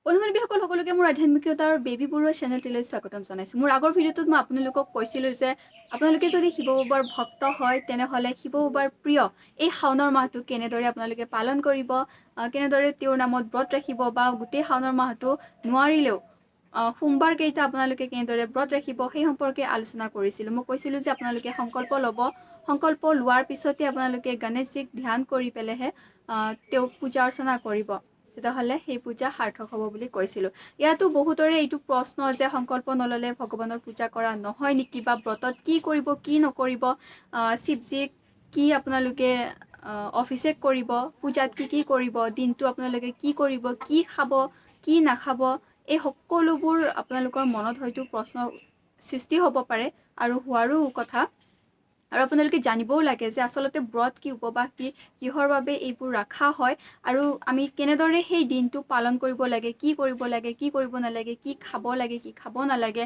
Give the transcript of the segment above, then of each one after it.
বন্ধু-বান্ধৱীসকল সকলোকে মোৰ আধ্যাত্মিকতাৰ বেবী বৰুৱা চেনেলটিলৈ স্বাগতম জনাইছোঁ। মোৰ আগৰ ভিডিঅ'টোত মই আপোনালোকক কৈছিলোঁ যে আপোনালোকে যদি শিৱ বাবাৰ ভক্ত হয় তেনেহ'লে শিৱ বাবাৰ প্ৰিয় এই শাওনৰ মাহটো কেনেদৰে আপোনালোকে পালন কৰিব, কেনেদৰে তেওঁৰ নামত ব্ৰত ৰাখিব বা গোটেই শাওনৰ মাহটো নোৱাৰিলেও সোমবাৰ কেইটা আপোনালোকে কেনেদৰে ব্ৰত ৰাখিব সেই সম্পৰ্কে আলোচনা কৰিছিলোঁ। মই কৈছিলোঁ যে আপোনালোকে সংকল্প ল'ব, সংকল্প লোৱাৰ পিছতে আপোনালোকে গণেশজীক ধ্যান কৰি পেলাইহে তেওঁক পূজা অৰ্চনা কৰিব, তেতিয়াহ'লে সেই পূজা সাৰ্থক হ'ব বুলি কৈছিলোঁ। ইয়াতো বহুতৰে এইটো প্ৰশ্ন যে সংকল্প নল'লে ভগৱানৰ পূজা কৰা নহয় নেকি, বা ব্ৰতত কি কৰিব কি নকৰিব, শিৱজীক কি আপোনালোকে অভিষেক কৰিব, পূজাত কি কৰিব, দিনটো আপোনালোকে কি কৰিব, কি খাব কি নাখাব, এই সকলোবোৰ আপোনালোকৰ মনত হয়তো প্ৰশ্নৰ সৃষ্টি হ'ব পাৰে আৰু হোৱাৰো কথা। আৰু আপোনালোকে জানিবও লাগে যে আচলতে ব্ৰত কি, উপবাস কি, কিহৰ বাবে এইবোৰ ৰখা হয় আৰু আমি কেনেদৰে সেই দিনটো পালন কৰিব লাগে, কি কৰিব লাগে কি কৰিব নালাগে, কি খাব লাগে কি খাব নালাগে।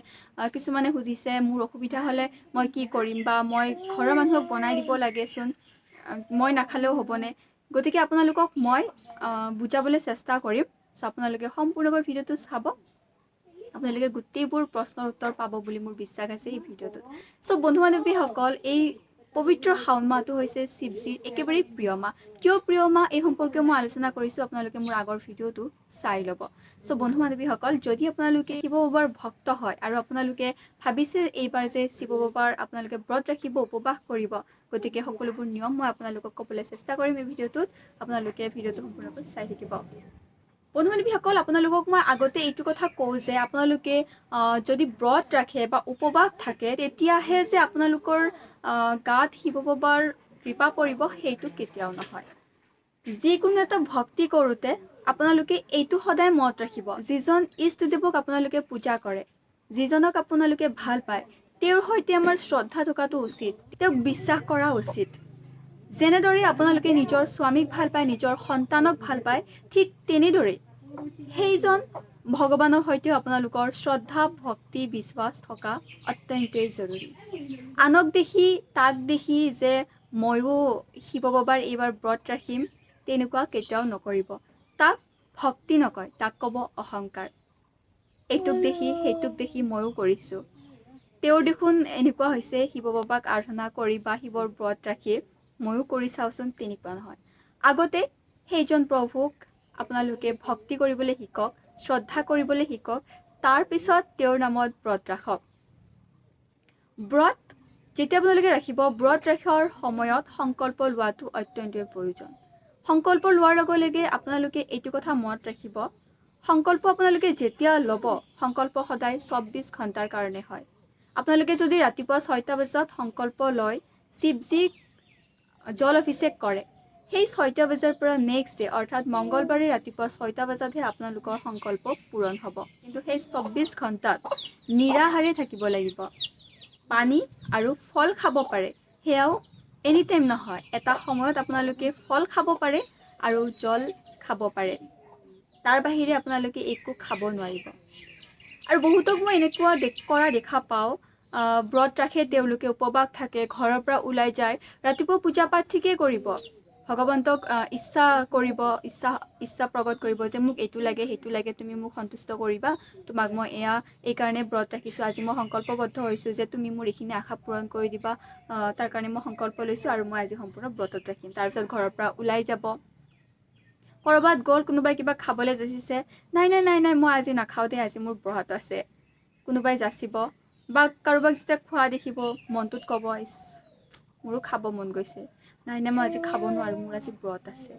কিছুমানে সুধিছে মোৰ অসুবিধা হ'লে মই কি কৰিম, বা মই ঘৰৰ মানুহক বনাই দিব লাগেচোন, মই নাখালেও হ'বনে। গতিকে আপোনালোকক মই বুজাবলৈ চেষ্টা কৰিম। চ' আপোনালোকে সম্পূৰ্ণকৈ ভিডিঅ'টো চাব, আপোনালোকে গোটেইবোৰ প্ৰশ্নৰ উত্তৰ পাব বুলি মোৰ বিশ্বাস আছে এই ভিডিঅ'টোত। চ' বন্ধু-বান্ধৱীসকল, এই পবিত্ৰ শাওণ মাহটো হৈছে শিৱজীৰ একেবাৰে প্ৰিয় মাহ। কিয় প্ৰিয় মাহ এই সম্পৰ্কে মই আলোচনা কৰিছোঁ, আপোনালোকে মোৰ আগৰ ভিডিঅ'টো চাই ল'ব। চ' বন্ধু-বান্ধৱীসকল, যদি আপোনালোকে শিৱ বাবাৰ ভক্ত হয় আৰু আপোনালোকে ভাবিছে এইবাৰ যে শিৱ বাবাৰ আপোনালোকে ব্ৰত ৰাখিব, উপবাস কৰিব, গতিকে সকলোবোৰ নিয়ম মই আপোনালোকক ক'বলৈ চেষ্টা কৰিম এই ভিডিঅ'টোত। আপোনালোকে ভিডিঅ'টো সম্পূৰ্ণকৈ চাই থাকিব। বন্ধু-বান্ধৱীসকল, আপোনালোকক মই আগতে এইটো কথা কওঁ যে আপোনালোকে যদি ব্ৰত ৰাখে বা উপবাস থাকে তেতিয়াহে যে আপোনালোকৰ গাত শিৱ বাবাৰ কৃপা পৰিব, সেইটো কেতিয়াও নহয়। যিকোনো এটা ভক্তি কৰোঁতে আপোনালোকে এইটো সদায় মনত ৰাখিব, যিজন ইষ্টদেৱক আপোনালোকে পূজা কৰে, যিজনক আপোনালোকে ভাল পায়, তেওঁৰ সৈতে আমাৰ শ্ৰদ্ধা থকাটো উচিত, তেওঁক বিশ্বাস কৰা উচিত। যেনেদৰে আপোনালোকে নিজৰ স্বামীক ভাল পায়, নিজৰ সন্তানক ভাল পায়, ঠিক তেনেদৰেই সেইজন ভগৱানৰ সৈতেও আপোনালোকৰ শ্ৰদ্ধা ভক্তি বিশ্বাস থকা অত্যন্তই জৰুৰী। আনক দেখি তাক দেখি যে ময়ো শিৱ বাবাৰ এইবাৰ ব্ৰত ৰাখিম, তেনেকুৱা কেতিয়াও নকৰিব। তাক ভক্তি নকয়, তাক ক'ব অহংকাৰ। এইটোক দেখি সেইটোক দেখি ময়ো কৰিছোঁ, তেওঁৰ দেখোন এনেকুৱা হৈছে, শিৱ বাবাক আৰাধনা কৰি বা শিৱৰ ব্ৰত ৰাখি ময়ো কৰি চাওঁচোন, তেনেকুৱা নহয়। আগতে সেইজন প্ৰভুক আপোনালোকে ভক্তি কৰিবলৈ শিকক, শ্ৰদ্ধা কৰিবলৈ শিকক, তাৰপিছত তেওঁৰ নামত ব্ৰত ৰাখক। ব্ৰত যেতিয়া আপোনালোকে ৰাখিব, ব্ৰত ৰখাৰ সময়ত সংকল্প লোৱাটো অত্যন্তই প্ৰয়োজন। সংকল্প লোৱাৰ লগে লগে আপোনালোকে এইটো কথা মনত ৰাখিব, সংকল্প আপোনালোকে যেতিয়া ল'ব, সংকল্প সদায় 24 ঘণ্টাৰ কাৰণে হয়। আপোনালোকে যদি ৰাতিপুৱা 6টা বজাত সংকল্প লয়, শিৱজীক জল অভিষেক কৰে, সেই 6টা বজাৰ পৰা নেক্সট ডে অৰ্থাৎ মংগলবাৰে ৰাতিপুৱা 6টা বজাতহে আপোনালোকৰ সংকল্প পূৰণ হ'ব। কিন্তু সেই 24 ঘণ্টাত নিৰাহাৰে থাকিব লাগিব। পানী আৰু ফল খাব পাৰে, সেয়াও এনি টাইম নহয়, এটা সময়ত আপোনালোকে ফল খাব পাৰে আৰু জল খাব পাৰে, তাৰ বাহিৰে আপোনালোকে একো খাব নোৱাৰিব। আৰু বহুতক মই এনেকুৱা কৰা দেখা পাওঁ, ব্ৰত ৰাখে, তেওঁলোকে উপবাস থাকে, ঘৰৰ পৰা ওলাই যায়, ৰাতিপুৱা পূজা পাঠ ঠিকেই কৰিব, ভগৱন্তক ইচ্ছা কৰিব, ইচ্ছা প্ৰকট কৰিব যে মোক এইটো লাগে সেইটো লাগে, তুমি মোক সন্তুষ্ট কৰিবা, তোমাক মই এই কাৰণে ব্ৰত ৰাখিছোঁ, আজি মই সংকল্পবদ্ধ হৈছোঁ যে তুমি মোৰ এইখিনি আশা পূৰণ কৰি দিবা, তাৰ কাৰণে মই সংকল্প লৈছোঁ আৰু মই আজি সম্পূৰ্ণ ব্ৰতত ৰাখিম। তাৰপিছত ঘৰৰ পৰা ওলাই যাব, ক'ৰবাত গ'ল, কোনোবাই কিবা খাবলৈ যাচিছে, নাই নাই নাই নাই মই আজি নাখাওঁ দে, আজি মোৰ ব্ৰত আছে, কোনোবাই যাচিব, বা কাৰোবাক যেতিয়া খোৱা দেখিব মনটোত ক'ব, মোৰো খাব মন গৈছে, নাই নাই মই আজি খাব নোৱাৰোঁ, মোৰ আজি ব্ৰত আছে,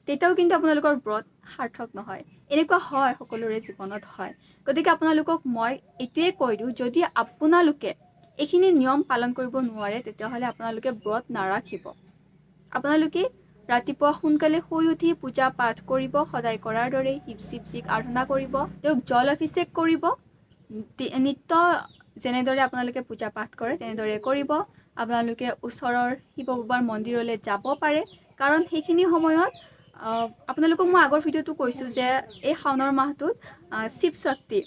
তেতিয়াও কিন্তু আপোনালোকৰ ব্ৰত সাৰ্থক নহয়। এনেকুৱা হয়, সকলোৰে জীৱনত হয়। গতিকে আপোনালোকক মই এইটোৱে কৈ দিওঁ, যদি আপোনালোকে এইখিনি নিয়ম পালন কৰিব নোৱাৰে, তেতিয়াহ'লে আপোনালোকে ব্ৰত নাৰাখিব। আপোনালোকে ৰাতিপুৱা সোনকালে শুই উঠি পূজা পাঠ কৰিব, সদায় কৰাৰ দৰে শিৱজীক আৰাধনা কৰিব, তেওঁক জল অভিষেক কৰিব, নিত্য যেনেদৰে আপোনালোকে পূজা পাঠ কৰে তেনেদৰে কৰিব। আপোনালোকে ওচৰৰ শিৱ বাবাৰ মন্দিৰলৈ যাব পাৰে, কাৰণ সেইখিনি সময়ত আপোনালোকক মই আগৰ ভিডিঅ'টো কৈছোঁ যে এই শাওনৰ মাহটোত শিৱ শক্তি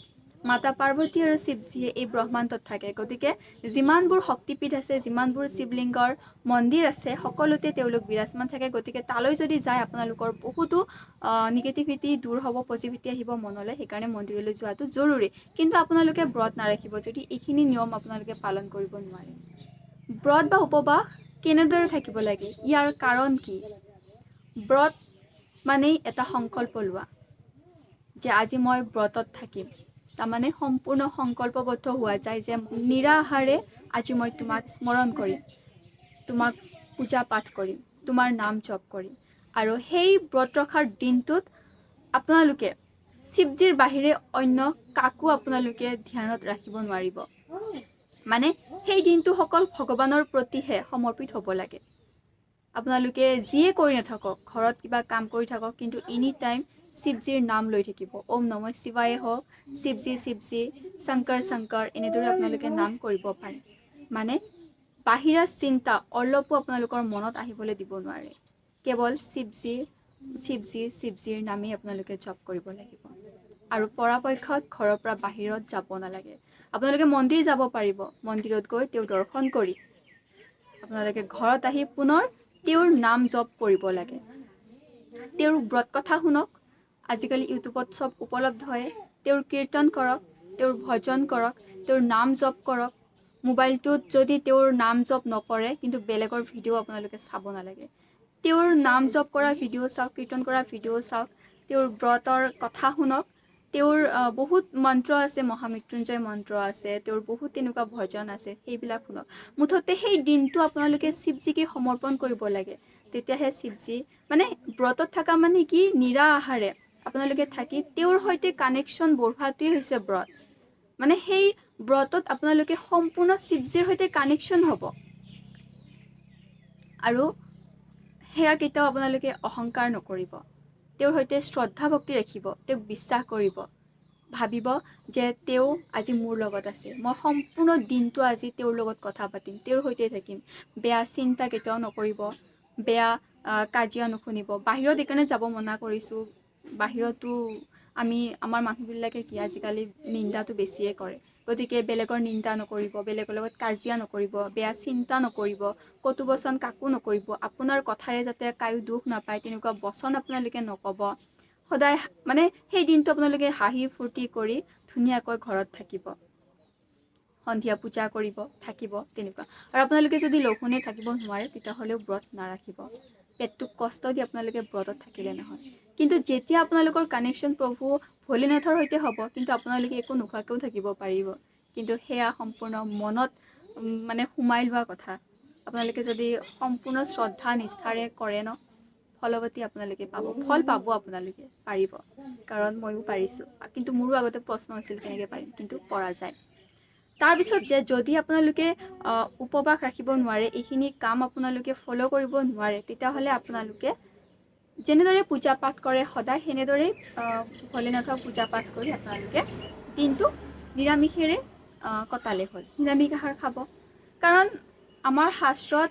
মাতা পাৰ্বতী আৰু শিৱজীয়ে এই ব্ৰহ্মাণ্ডত থাকে। গতিকে যিমানবোৰ শক্তিপীঠ আছে, যিমানবোৰ শিৱলিংগৰ মন্দিৰ আছে, সকলোতে তেওঁলোক বিৰাজমান থাকে। গতিকে তালৈ যদি যায় আপোনালোকৰ বহুতো নিগেটিভিটি দূৰ হ'ব, পজিটিভিটি আহিব মনলৈ। সেইকাৰণে মন্দিৰলৈ যোৱাটো জৰুৰী। কিন্তু আপোনালোকে ব্ৰত নাৰাখিব যদি এইখিনি নিয়ম আপোনালোকে পালন কৰিব নোৱাৰে। ব্ৰত বা উপবাস কেনেদৰে থাকিব লাগে, ইয়াৰ কাৰণ কি? ব্ৰত মানেই এটা সংকল্প লোৱা যে আজি মই ব্ৰতত থাকিম। তাৰমানে সম্পূৰ্ণ সংকল্পবদ্ধ হোৱা যায় যে নিৰাহাৰে আজি মই তোমাক স্মৰণ কৰিম, তোমাক পূজা পাঠ কৰিম, তোমাৰ নাম জপ কৰিম। আৰু সেই ব্ৰত ৰখাৰ দিনটোত আপোনালোকে শিৱজীৰ বাহিৰে অন্য কাকো আপোনালোকে ধ্যানত ৰাখিব নোৱাৰিব। মানে সেই দিনটো অকল ভগৱানৰ প্ৰতিহে সমৰ্পিত হ'ব লাগে। আপোনালোকে যিয়ে কৰি নাথাকক, ঘৰত কিবা কাম কৰি থাকক, কিন্তু এনি টাইম শিৱজীৰ নাম লৈ থাকিব। ওম নম শিৱায়ে হওক, শিৱজী শিৱজী, শংকৰ শংকৰ, এনেদৰে আপোনালোকে নাম কৰিব পাৰে। মানে বাহিৰা চিন্তা অলপো আপোনালোকৰ মনত আহিবলৈ দিব নোৱাৰে। কেৱল শিৱজীৰ শিৱজীৰ শিৱজীৰ নামেই আপোনালোকে জপ কৰিব লাগিব। আৰু পৰাপক্ষত ঘৰৰ পৰা বাহিৰত যাব নালাগে। আপোনালোকে মন্দিৰ যাব পাৰিব, মন্দিৰত গৈ তেওঁৰ দৰ্শন কৰি আপোনালোকে ঘৰত আহি পুনৰ তেওঁৰ নাম জপ কৰিব লাগে। তেওঁৰ ব্ৰত কথা শুনক, আজিকালি ইউটিউবত চব উপলব্ধ। তেওঁৰ কীৰ্তন কৰক, তেওঁৰ ভজন কৰক, তেওঁৰ নাম জপ কৰক। মোবাইলটোত যদি তেওঁৰ নাম জপ নকৰে, কিন্তু বেলেগৰ ভিডিঅ' আপোনালোকে চাব নালাগে। তেওঁৰ নাম জপ কৰা ভিডিঅ' চাওক, কীৰ্তন কৰা ভিডিঅ' চাওক, তেওঁৰ ব্ৰতৰ কথা শুনক। তেওঁৰ বহুত মন্ত্ৰ আছে, মহামৃত্যুঞ্জয় মন্ত্ৰ আছে, তেওঁৰ বহুত তেনেকুৱা ভজন আছে, সেইবিলাক শুনক। মুঠতে সেই দিনটো আপোনালোকে শিৱজীকে সমৰ্পণ কৰিব লাগে। তেতিয়াহে শিৱজী মানে ব্ৰতত থকা মানে কি, নিৰাহাৰে আপোনালোকে থাকি তেওঁৰ সৈতে কানেকশ্যন বঢ়োৱাটোৱেই হৈছে ব্ৰত। মানে সেই ব্ৰতত আপোনালোকে সম্পূৰ্ণ শিৱজীৰ সৈতে কানেকশ্যন হ'ব। আৰু সেয়া কেতিয়াও আপোনালোকে অহংকাৰ নকৰিব। তেওঁৰ সৈতে শ্ৰদ্ধা ভক্তি ৰাখিব, তেওঁক বিশ্বাস কৰিব, ভাবিব যে তেওঁ আজি মোৰ লগত আছে। মই সম্পূৰ্ণ দিনটো আজি তেওঁৰ লগত কথা পাতিম, তেওঁৰ সৈতে থাকিম। বেয়া চিন্তা কেতিয়াও নকৰিব, বেয়া কাজিয়া নুশুনিব। বাহিৰত এইকাৰণে যাব মনা কৰিছোঁ। বাহিৰতো আমাৰ মানুহবিলাকে কি আজিকালি নিন্দাটো বেছিয়ে কৰে। গতিকে বেলেগৰ নিন্দা নকৰিব, বেলেগৰ লগত কাজিয়া নকৰিব, বেয়া চিন্তা নকৰিব, কটু বচন কাকো নকৰিব। আপোনাৰ কথাৰে যাতে কায়ো দুখ নাপায় তেনেকুৱা বচন আপোনালোকে নক'ব। সদায় মানে সেই দিনটো আপোনালোকে হাঁহি ফূৰ্তি কৰি ধুনীয়াকৈ ঘৰত থাকিব, সন্ধিয়া পূজা কৰিব, থাকিব তেনেকুৱা। আৰু আপোনালোকে যদি লঘোণে থাকিব নোৱাৰে, তেতিয়াহ'লেও ব্ৰত নাৰাখিব। পেটটোক কষ্ট দি আপোনালোকে ব্ৰতত থাকিলে নহয়। কিন্তু যেতিয়া আপোনালোকৰ কানেকশ্যন প্ৰভু ভোলেনাথৰ সৈতে হ'ব, কিন্তু আপোনালোকে একো নোখোৱাকৈও থাকিব পাৰিব। কিন্তু সেয়া সম্পূৰ্ণ মনত মানে সোমাই লোৱা কথা। আপোনালোকে যদি সম্পূৰ্ণ শ্ৰদ্ধা নিষ্ঠাৰে কৰে ন, ফলৱতী আপোনালোকে পাব, ফল পাব আপোনালোকে, পাৰিব। কাৰণ ময়ো পাৰিছোঁ, কিন্তু মোৰো আগতে প্ৰশ্ন হৈছিল কেনেকৈ পাৰিম, কিন্তু পৰা যায়। তাৰপিছত যে যদি আপোনালোকে উপবাস ৰাখিব নোৱাৰে, এইখিনি কাম আপোনালোকে ফ'ল' কৰিব নোৱাৰে, তেতিয়াহ'লে আপোনালোকে যেনেদৰে পূজা পাঠ কৰে সদায়, সেনেদৰেই ভোলেনাথক পূজা পাঠ কৰি আপোনালোকে দিনটো নিৰামিষেৰে কটালে হ'ল। নিৰামিষ আহাৰ খাব। কাৰণ আমাৰ শাস্ত্ৰত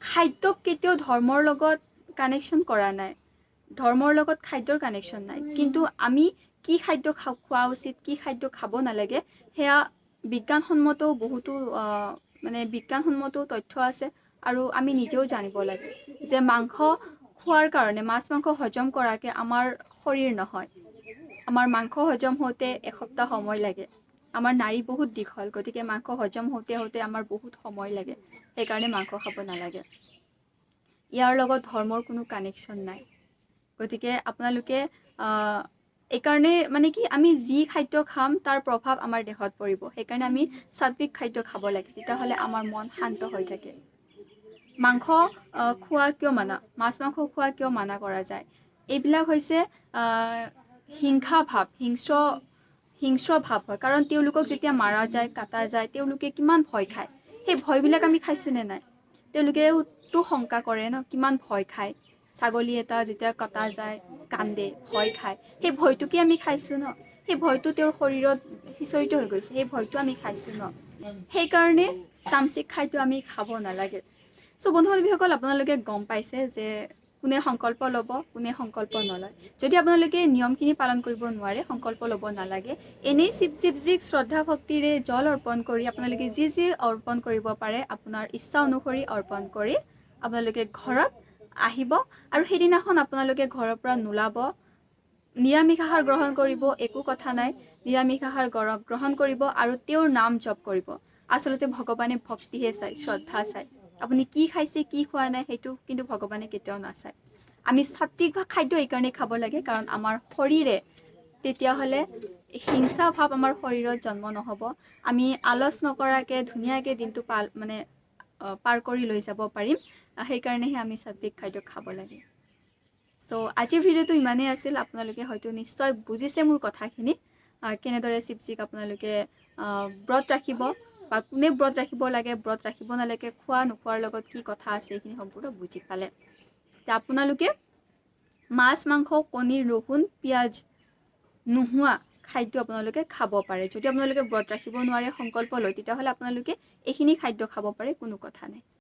খাদ্যক কেতিয়াও ধৰ্মৰ লগত কানেকশ্যন কৰা নাই। ধৰ্মৰ লগত খাদ্যৰ কানেকশ্যন নাই। কিন্তু আমি কি খাদ্য খোৱা উচিত, কি খাদ্য খাব নালাগে, সেয়া বিজ্ঞানসন্মতও বহুতো মানে বিজ্ঞানসন্মতও তথ্য আছে। আৰু আমি নিজেও জানিব লাগে যে মাংস খোৱাৰ কাৰণে, মাছ মাংস হজম কৰাকৈ আমাৰ শৰীৰ নহয়। আমাৰ মাংস হজম হওঁতে এসপ্তাহ সময় লাগে। আমাৰ নাড়ী বহুত দীঘল, গতিকে মাংস হজম হওঁতে আমাৰ বহুত সময় লাগে। সেইকাৰণে মাংস খাব নালাগে। ইয়াৰ লগত ধৰ্মৰ কোনো কানেকশ্যন নাই। গতিকে আপোনালোকে এইকাৰণে মানে কি, আমি যি খাদ্য খাম তাৰ প্ৰভাৱ আমাৰ দেহত পৰিব। সেইকাৰণে আমি সাত্বিক খাদ্য খাব লাগে, তেতিয়াহ'লে আমাৰ মন শান্ত হৈ থাকে। মাংস খোৱা কিয় মানা, মাছ মাংস খোৱা কিয় মানা কৰা যায়? এইবিলাক হৈছে হিংসা ভাৱ, হিংস্ৰ ভাৱ হয়। কাৰণ তেওঁলোকক যেতিয়া মাৰা যায়, কাটা যায়, তেওঁলোকে কিমান ভয় খায়। সেই ভয়বিলাক আমি খাইছোঁ নে নাই? তেওঁলোকেতো শংকা কৰে ন, কিমান ভয় খায়। ছাগলী এটা যেতিয়া কটা যায়, কান্দে, ভয় খায়। সেই ভয়টোকে আমি খাইছোঁ ন, সেই ভয়টো তেওঁৰ শৰীৰত সিঁচৰিত হৈ গৈছে, সেই ভয়টো আমি খাইছোঁ ন। সেইকাৰণে তামসিক খাদ্য আমি খাব নালাগে। চ' বন্ধু বান্ধৱীসকল, আপোনালোকে গম পাইছে যে কোনে সংকল্প ল'ব কোনে সংকল্প নলয় যদি আপোনালোকে নিয়মখিনি পালন কৰিব নোৱাৰে সংকল্প ল'ব নালাগে এনেই শিৱজীক শ্ৰদ্ধা ভক্তিৰে জল অৰ্পণ কৰি আপোনালোকে যি অৰ্পণ কৰিব পাৰে আপোনাৰ ইচ্ছা অনুসৰি অৰ্পণ কৰি আপোনালোকে ঘৰত আহিব আৰু সেইদিনাখন আপোনালোকে ঘৰৰ পৰা নোলাব নিৰামিষ আহাৰ গ্ৰহণ কৰিব একো কথা নাই নিৰামিষ আহাৰ গ্ৰহণ কৰিব আৰু তেওঁৰ নাম জপ কৰিব আচলতে ভগৱানে ভক্তিহে চাই শ্ৰদ্ধা চাই আপুনি কি খাইছে কি খোৱা নাই সেইটো কিন্তু ভগৱানে কেতিয়াও নাচায় আমি সাত্বিক খাদ্য এইকাৰণে খাব লাগে কাৰণ আমাৰ শৰীৰে তেতিয়াহ'লে হিংসা ভাৱ আমাৰ শৰীৰত জন্ম নহ'ব আমি আলস নকৰাকৈ ধুনীয়াকৈ দিনটো পাৰ কৰি লৈ যাব পাৰিম সেইকাৰণেহে আমি সাত্বিক খাদ্য খাব লাগে চ' আজিৰ ভিডিঅ'টো ইমানেই আছিল আপোনালোকে হয়তো নিশ্চয় বুজিছে মোৰ কথাখিনি কেনেদৰে শিৱজীক আপোনালোকে ব্ৰত ৰাখিব বা কোনে ব্ৰত ৰাখিব লাগে ব্ৰত ৰাখিব নালাগে খোৱা নোখোৱাৰ লগত কি কথা আছে এইখিনি সম্পূৰ্ণ বুজি পালে তে আপোনালোকে মাছ মাংস কণী ৰহুন পিঁয়াজ নোহোৱা খাদ্য আপোনালোকে খাব পাৰে যদি আপোনালোকে ব্ৰত ৰাখিব নোৱাৰে সংকল্প লয় তেতিয়াহ'লে আপোনালোকে এইখিনি খাদ্য খাব পাৰে কোনো কথা নাই